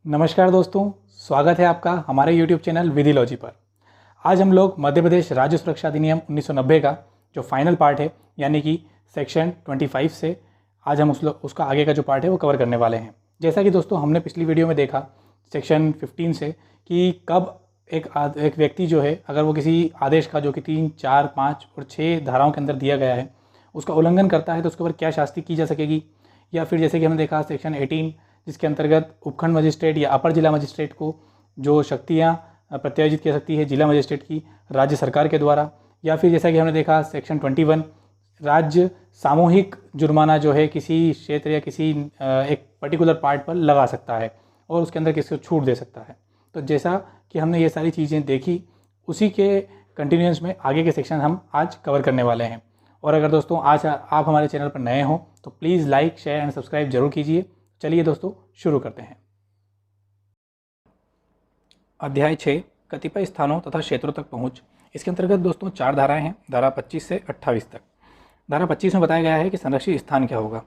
नमस्कार दोस्तों, स्वागत है आपका हमारे YouTube चैनल विधिलॉजी पर। आज हम लोग मध्य प्रदेश राज्य सुरक्षा अधिनियम 1990 का जो फाइनल पार्ट है यानी कि सेक्शन 25 से आज हम उसका आगे का जो पार्ट है वो कवर करने वाले हैं। जैसा कि दोस्तों हमने पिछली वीडियो में देखा सेक्शन 15 से कि कब एक व्यक्ति जो है अगर वो किसी आदेश का जो कि 3, 4, 5 और 6 धाराओं के अंदर दिया गया है उसका उल्लंघन करता है तो उसके ऊपर क्या शास्ति की जा सकेगी, या फिर जैसे कि हमने देखा सेक्शन 18 जिसके अंतर्गत उपखंड मजिस्ट्रेट या अपर जिला मजिस्ट्रेट को जो शक्तियाँ प्रत्यायोजित की सकती है जिला मजिस्ट्रेट की राज्य सरकार के द्वारा, या फिर जैसा कि हमने देखा सेक्शन 21 राज्य सामूहिक जुर्माना जो है किसी क्षेत्र या किसी एक पर्टिकुलर पार्ट पर लगा सकता है और उसके अंदर किसी को छूट दे सकता है। तो जैसा कि हमने ये सारी चीज़ें देखी उसी के कंटिन्यूएंस में आगे के सेक्शन हम आज कवर करने वाले हैं। और अगर दोस्तों आज आप हमारे चैनल पर नए हो तो please like, share and subscribe जरूर कीजिए। चलिए दोस्तों शुरू करते हैं। अध्याय 6 कतिपय स्थानों तथा क्षेत्रों तक पहुंच। इसके अंतर्गत दोस्तों 4 धाराएं हैं, धारा 25 से 28 तक। धारा 25 में बताया गया है कि संरक्षित स्थान क्या होगा।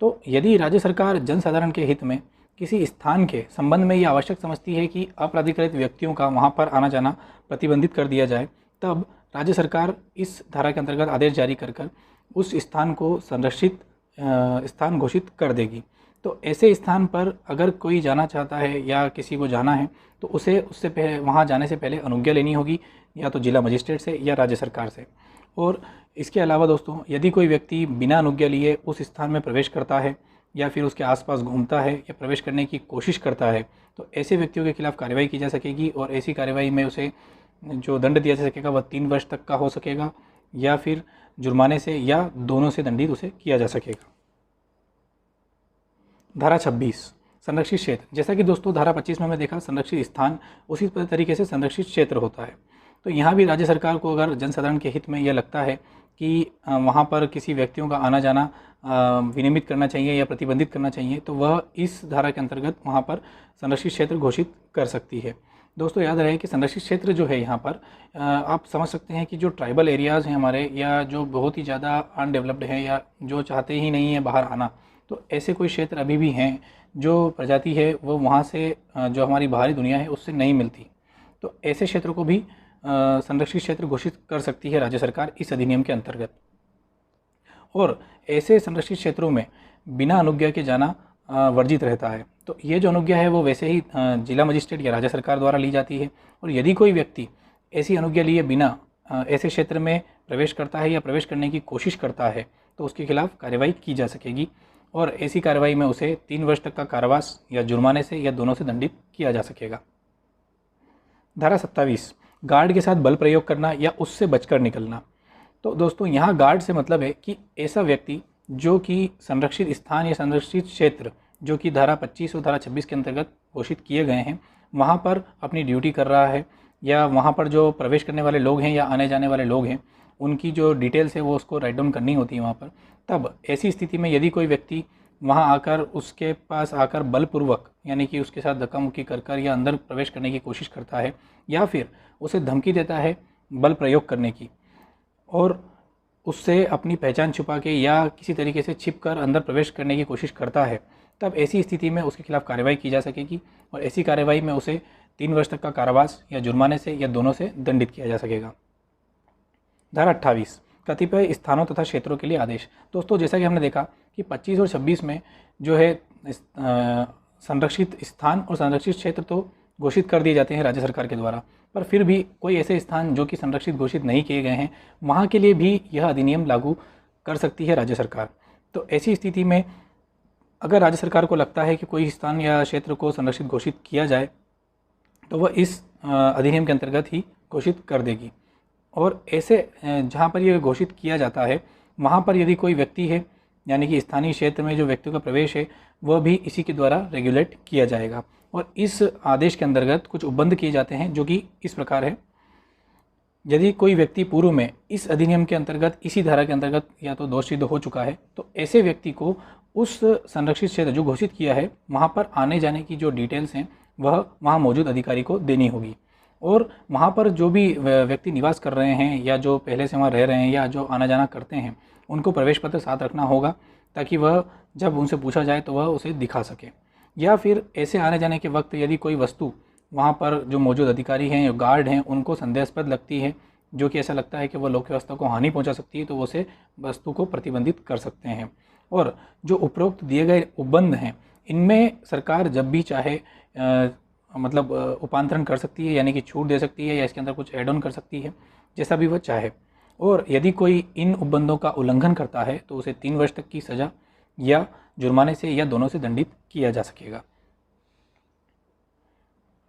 तो यदि राज्य सरकार जनसाधारण के हित में किसी स्थान के संबंध में ये आवश्यक समझती है कि अपराधिकृत व्यक्तियों का वहाँ पर आना जाना प्रतिबंधित कर दिया जाए, तब राज्य सरकार इस धारा के अंतर्गत आदेश जारी कर उस स्थान को संरक्षित स्थान घोषित कर देगी। तो ऐसे स्थान पर अगर कोई जाना चाहता है या किसी को जाना है तो उससे पहले वहाँ जाने से पहले अनुज्ञा लेनी होगी, या तो जिला मजिस्ट्रेट से या राज्य सरकार से। और इसके अलावा दोस्तों यदि कोई व्यक्ति बिना अनुज्ञा लिए उस स्थान में प्रवेश करता है या फिर उसके आसपास घूमता है या प्रवेश करने की कोशिश करता है तो ऐसे व्यक्तियों के खिलाफ कार्रवाई की जा सकेगी, और ऐसी कार्रवाई में उसे जो दंड दिया जा सकेगा वह 3 वर्ष तक का हो सकेगा, या फिर जुर्माने से या दोनों से दंडित उसे किया जा सकेगा। धारा 26 संरक्षित क्षेत्र। जैसा कि दोस्तों धारा 25 में हमने देखा संरक्षित स्थान, उसी तरीके से संरक्षित क्षेत्र होता है। तो यहाँ भी राज्य सरकार को अगर जनसाधारण के हित में यह लगता है कि वहाँ पर किसी व्यक्तियों का आना जाना विनियमित करना चाहिए या प्रतिबंधित करना चाहिए तो वह इस धारा के अंतर्गत वहाँ पर संरक्षित क्षेत्र घोषित कर सकती है। दोस्तों याद रहे कि संरक्षित क्षेत्र जो है यहाँ पर आप समझ सकते हैं कि जो ट्राइबल एरियाज़ हैं हमारे, या जो बहुत ही ज़्यादा अनडेवलप्ड हैं या जो चाहते ही नहीं है बाहर आना, तो ऐसे कोई क्षेत्र अभी भी हैं जो प्रजाति है वो वहाँ से जो हमारी बाहरी दुनिया है उससे नहीं मिलती। तो ऐसे क्षेत्रों को भी संरक्षित क्षेत्र घोषित कर सकती है राज्य सरकार इस अधिनियम के अंतर्गत। और ऐसे संरक्षित क्षेत्रों में बिना अनुज्ञा के जाना वर्जित रहता है। तो ये जो अनुज्ञा है वो वैसे ही जिला मजिस्ट्रेट या राज्य सरकार द्वारा ली जाती है। और यदि कोई व्यक्ति ऐसी अनुज्ञा लिए बिना ऐसे क्षेत्र में प्रवेश करता है या प्रवेश करने की कोशिश करता है तो उसके खिलाफ कार्रवाई की जा सकेगी, और ऐसी कार्रवाई में उसे 3 वर्ष तक का कारावास या जुर्माने से या दोनों से दंडित किया जा सकेगा। धारा 27 गार्ड के साथ बल प्रयोग करना या उससे बचकर निकलना। तो दोस्तों यहाँ गार्ड से मतलब है कि ऐसा व्यक्ति जो कि संरक्षित स्थान या संरक्षित क्षेत्र जो कि धारा 25 और धारा 26 के अंतर्गत घोषित किए गए हैं वहाँ पर अपनी ड्यूटी कर रहा है, या वहाँ पर जो प्रवेश करने वाले लोग हैं या आने जाने वाले लोग हैं उनकी जो डिटेल्स है वो उसको राइट डाउन करनी होती है वहाँ पर। तब ऐसी स्थिति में यदि कोई व्यक्ति वहाँ आकर उसके पास आकर बलपूर्वक यानी कि उसके साथ धक्का मुक्की कर या अंदर प्रवेश करने की कोशिश करता है, या फिर उसे धमकी देता है बल प्रयोग करने की और उससे अपनी पहचान छुपा के या किसी तरीके से छिपकर अंदर प्रवेश करने की कोशिश करता है, तब ऐसी स्थिति में उसके खिलाफ कार्रवाई की जा सकेगी, और ऐसी कार्रवाई में उसे 3 वर्ष तक का कारावास या जुर्माने से या दोनों से दंडित किया जा सकेगा। धारा 28 कतिपय स्थानों तथा क्षेत्रों के लिए आदेश। दोस्तों जैसा कि हमने देखा कि 25 और 26 में जो है संरक्षित स्थान और संरक्षित क्षेत्र तो घोषित कर दिए जाते हैं राज्य सरकार के द्वारा, पर फिर भी कोई ऐसे स्थान जो कि संरक्षित घोषित नहीं किए गए हैं वहाँ के लिए भी यह अधिनियम लागू कर सकती है राज्य सरकार। तो ऐसी स्थिति में अगर राज्य सरकार को लगता है कि कोई स्थान या क्षेत्र को संरक्षित घोषित किया जाए तो वह इस अधिनियम के अंतर्गत ही घोषित कर देगी। और ऐसे जहाँ पर यह घोषित किया जाता है वहाँ पर यदि कोई व्यक्ति है यानी कि स्थानीय क्षेत्र में जो व्यक्तियों का प्रवेश है वह भी इसी के द्वारा रेगुलेट किया जाएगा। और इस आदेश के अंतर्गत कुछ उपबंध किए जाते हैं जो कि इस प्रकार है। यदि कोई व्यक्ति पूर्व में इस अधिनियम के अंतर्गत इसी धारा के अंतर्गत या तो दोषी हो चुका है तो ऐसे व्यक्ति को उस संरक्षित क्षेत्र जो घोषित किया है वहाँ पर आने जाने की जो डिटेल्स हैं वह वहाँ मौजूद अधिकारी को देनी होगी। और वहाँ पर जो भी व्यक्ति निवास कर रहे हैं या जो पहले से वहाँ रह रहे हैं या जो आना जाना करते हैं उनको प्रवेश पत्र साथ रखना होगा ताकि वह जब उनसे पूछा जाए तो वह उसे दिखा सके। या फिर ऐसे आने जाने के वक्त यदि कोई वस्तु वहाँ पर जो मौजूद अधिकारी हैं या गार्ड हैं उनको संदेहास्पद लगती है, जो कि ऐसा लगता है कि वो लोक व्यवस्था को हानि पहुँचा सकती है, तो वो उसे वस्तु को प्रतिबंधित कर सकते हैं। और जो उपरोक्त दिए गए उपबंध हैं इनमें सरकार जब भी चाहे मतलब उपांतरण कर सकती है, यानी कि छूट दे सकती है या इसके अंदर कुछ एड ऑन कर सकती है, जैसा भी वह चाहे। और यदि कोई इन उपबंधों का उल्लंघन करता है तो उसे 3 वर्ष तक की सज़ा या जुर्माने से या दोनों से दंडित किया जा सकेगा।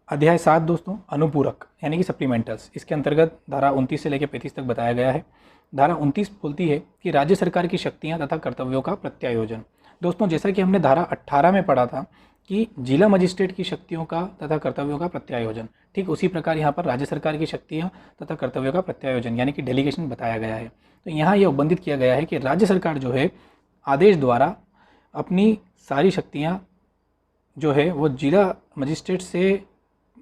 अध्याय 7 दोस्तों, अनुपूरक यानी कि सप्लीमेंटल्स। इसके अंतर्गत धारा 29 से लेकर 35 तक बताया गया है। धारा 29 बोलती है कि राज्य सरकार की शक्तियां तथा कर्तव्यों का प्रत्यायोजन। दोस्तों जैसा कि हमने धारा 18 में पढ़ा था कि जिला मजिस्ट्रेट की शक्तियों का तथा कर्तव्यों का प्रत्यायोजन, ठीक उसी प्रकार यहाँ पर राज्य सरकार की शक्तियाँ तथा कर्तव्यों का प्रत्यायोजन यानी कि डेलीगेशन बताया गया है। तो यहाँ यह उपबंधित किया गया है कि राज्य सरकार जो है आदेश द्वारा अपनी सारी शक्तियाँ जो है वो जिला मजिस्ट्रेट से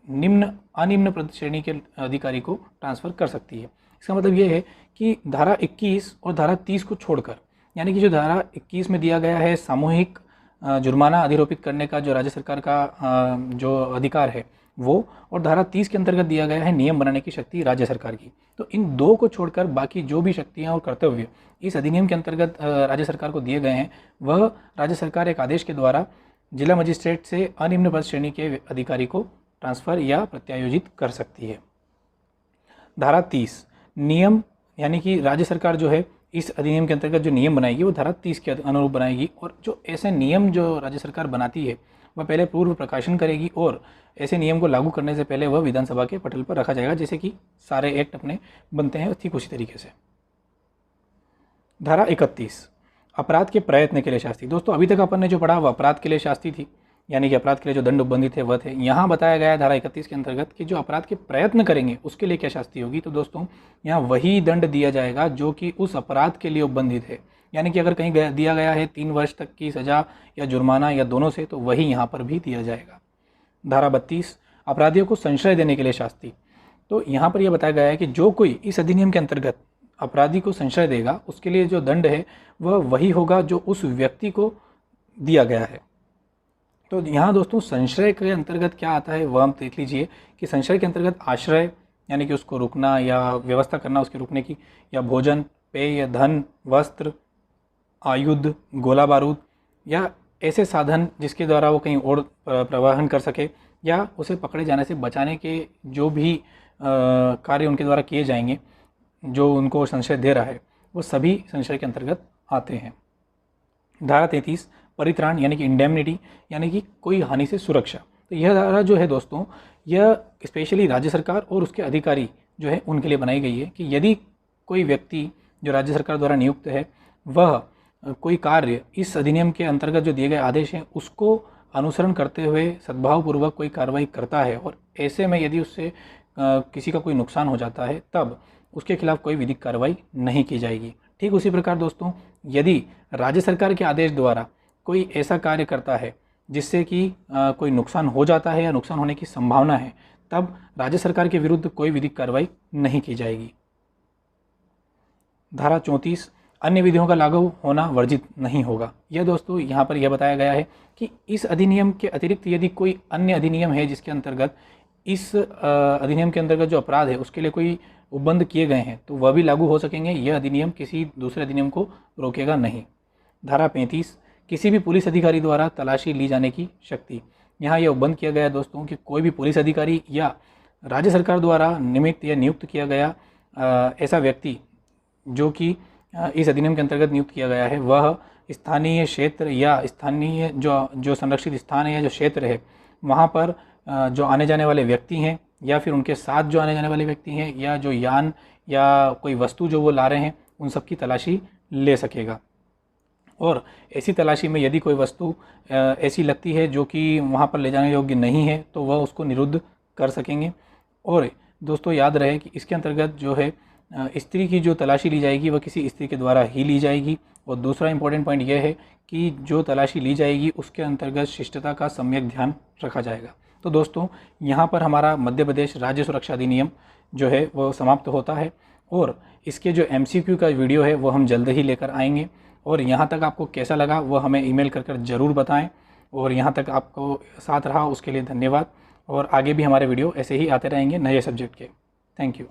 अनिम्न पद श्रेणी के अधिकारी को ट्रांसफ़र कर सकती है। इसका मतलब ये है कि धारा 21 और धारा 30 को छोड़कर, यानी कि जो धारा 21 में दिया गया है सामूहिक जुर्माना अधिरोपित करने का जो राज्य सरकार का जो अधिकार है वो, और धारा 30 के अंतर्गत दिया गया है नियम बनाने की शक्ति राज्य सरकार की। तो इन दो को छोड़कर बाकी जो भी शक्तियाँ और कर्तव्य इस अधिनियम के अंतर्गत राज्य सरकार को दिए गए हैं, वह राज्य सरकार एक आदेश के द्वारा जिला मजिस्ट्रेट से अनिम्न पद श्रेणी के अधिकारी को ट्रांसफ़र या प्रत्यायोजित कर सकती है। धारा 30 नियम, यानी कि राज्य सरकार जो है इस अधिनियम के अंतर्गत जो नियम बनाएगी वो धारा 30 के अनुरूप बनाएगी, और जो ऐसे नियम जो राज्य सरकार बनाती है वह पहले पूर्व प्रकाशन करेगी और ऐसे नियम को लागू करने से पहले वह विधानसभा के पटल पर रखा जाएगा, जैसे कि सारे एक्ट अपने बनते हैं ठीक उसी तरीके से। धारा 31 अपराध के प्रयत्न के लिए शास्ति। दोस्तों अभी तक अपन ने जो पढ़ा वह अपराध के लिए शास्ति थी, यानी कि अपराध के लिए जो दंड उपबंधित है वह थे। यहाँ बताया गया है धारा 31 के अंतर्गत कि जो अपराध के प्रयत्न करेंगे उसके लिए क्या शास्ति होगी। तो दोस्तों यहाँ वही दंड दिया जाएगा जो कि उस अपराध के लिए उपबंधित है, यानी कि अगर कहीं दिया गया है 3 वर्ष तक की सज़ा या जुर्माना या दोनों से, तो वही यहाँ पर भी दिया जाएगा। धारा 32 अपराधियों को संशय देने के लिए शास्ति। तो यहाँ पर यह बताया गया है कि जो कोई इस अधिनियम के अंतर्गत अपराधी को संशय देगा उसके लिए जो दंड है वह वही होगा जो उस व्यक्ति को दिया गया है। तो यहाँ दोस्तों संशय के अंतर्गत क्या आता है वह हम देख लीजिए कि संशय के अंतर्गत आश्रय, यानी कि उसको रुकना या व्यवस्था करना उसके रुकने की, या भोजन, पेय या धन, वस्त्र, आयुध, गोला बारूद या ऐसे साधन जिसके द्वारा वो कहीं और प्रवाहन कर सके, या उसे पकड़े जाने से बचाने के जो भी कार्य उनके द्वारा किए जाएंगे जो उनको संशय दे रहा है, वो सभी संशय के अंतर्गत आते हैं। धारा 33 परित्राण, यानी कि इंडेमनिटी, यानी कि कोई हानि से सुरक्षा। तो यह धारा जो है दोस्तों यह स्पेशली राज्य सरकार और उसके अधिकारी जो है उनके लिए बनाई गई है कि यदि कोई व्यक्ति जो राज्य सरकार द्वारा नियुक्त है वह कोई कार्य इस अधिनियम के अंतर्गत जो दिए गए आदेश हैं उसको अनुसरण करते हुए सद्भावपूर्वक कोई कार्रवाई करता है, और ऐसे में यदि उससे किसी का कोई नुकसान हो जाता है तब उसके खिलाफ कोई विधिक कार्रवाई नहीं की जाएगी। ठीक उसी प्रकार दोस्तों यदि राज्य सरकार के आदेश द्वारा कोई ऐसा कार्य करता है जिससे कि कोई नुकसान हो जाता है या नुकसान होने की संभावना है, तब राज्य सरकार के विरुद्ध कोई विधिक कार्रवाई नहीं की जाएगी। धारा 34 अन्य विधियों का लागू होना वर्जित नहीं होगा। यह दोस्तों यहाँ पर यह बताया गया है कि इस अधिनियम के अतिरिक्त यदि कोई अन्य अधिनियम है जिसके अंतर्गत इस अधिनियम के अंतर्गत जो अपराध है उसके लिए कोई उपबंध किए गए हैं तो वह भी लागू हो सकेंगे। यह अधिनियम किसी दूसरे अधिनियम को रोकेगा नहीं। धारा 35 किसी भी पुलिस अधिकारी द्वारा तलाशी ली जाने की शक्ति। यहाँ यह उपबंध किया गया है दोस्तों कि कोई भी पुलिस अधिकारी या राज्य सरकार द्वारा निमित्त या नियुक्त किया गया ऐसा व्यक्ति जो कि इस अधिनियम के अंतर्गत नियुक्त किया गया है वह स्थानीय क्षेत्र या स्थानीय जो संरक्षित स्थान है या जो क्षेत्र है वहाँ पर जो आने जाने वाले व्यक्ति हैं या फिर उनके साथ जो आने जाने वाले व्यक्ति हैं या जो यान या कोई वस्तु जो वो ला रहे हैं उन सब की तलाशी ले सकेगा। और ऐसी तलाशी में यदि कोई वस्तु ऐसी लगती है जो कि वहाँ पर ले जाने योग्य नहीं है तो वह उसको निरुद्ध कर सकेंगे। और दोस्तों याद रहे कि इसके अंतर्गत जो है स्त्री की जो तलाशी ली जाएगी वह किसी स्त्री के द्वारा ही ली जाएगी। और दूसरा इंपॉर्टेंट पॉइंट यह है कि जो तलाशी ली जाएगी उसके अंतर्गत शिष्टता का सम्यक ध्यान रखा जाएगा। तो दोस्तों यहाँ पर हमारा मध्य प्रदेश राज्य सुरक्षा अधिनियम जो है वो समाप्त होता है, और इसके जो MCQ का वीडियो है वो हम जल्द ही लेकर आएंगे। और यहाँ तक आपको कैसा लगा वो हमें ईमेल कर ज़रूर बताएं। और यहाँ तक आपको साथ रहा उसके लिए धन्यवाद। और आगे भी हमारे वीडियो ऐसे ही आते रहेंगे नए सब्जेक्ट के। Thank you.